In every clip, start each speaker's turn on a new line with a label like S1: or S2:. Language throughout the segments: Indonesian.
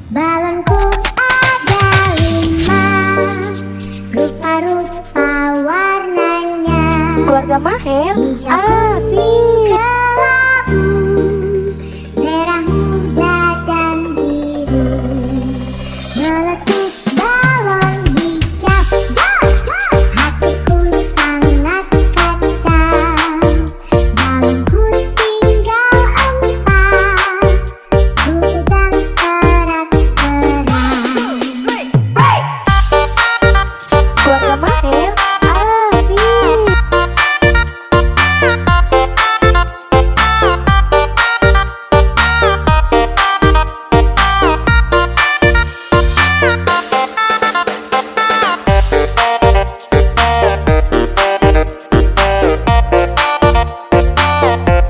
S1: Balonku ada 5, rupa-rupa warnanya.
S2: Keluarga Maher,
S1: Hijau, kelabu, merah muda dan biru. Meletus balon hijau, hatiku sangat kacau. Balonku tinggal 4, ku pegang erat-erat.
S2: keluarga Maher, keluarga Maher,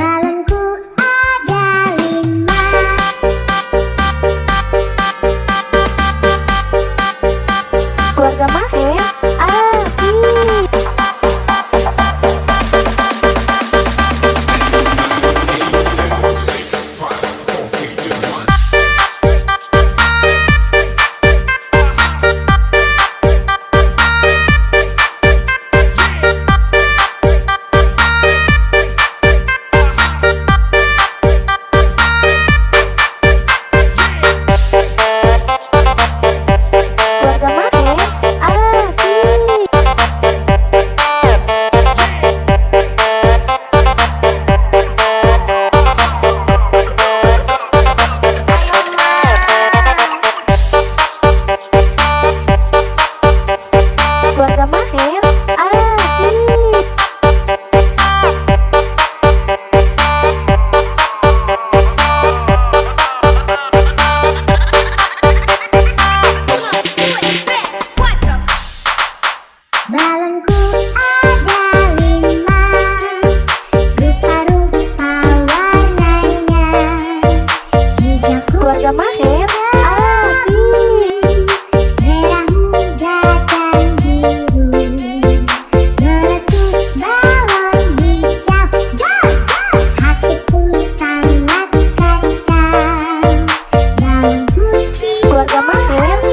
S1: Balonku ada 5,
S2: keluarga Maher, keluarga Maher, keluarga Maher,
S1: balonku ada 5, rupa-rupa warnanya. Hijau,
S2: keluarga Maher,
S1: merah muda dan biru. Meletus balon hijau, hatiku sangat kacau. Balonku
S2: keluarga Maher,